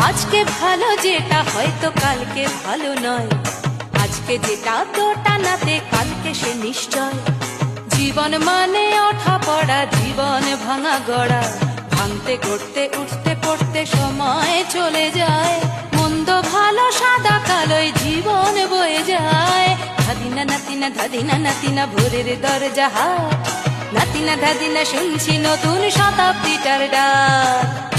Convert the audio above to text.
আজকে ভালো যেটা হয়তো কালকে ভালো নয়, আজকে যেটা তো টানাতে কালকে সে নিশ্চয়। জীবন মানে ওঠা পড়া, জীবন ভাঙা গড়া, ভাঙতে গড়তে উঠতে পড়তে সময় চলে যায়। মন্দ ভালো সাদা কালোয় জীবন বয়ে যায়। ধাদিনা নাতিনা ধাদিনা নাতিনা ভোরের দরজা হাট, নাতিনা ধাদিনা শুনছি নতুন শতাব্দীটার ডাক।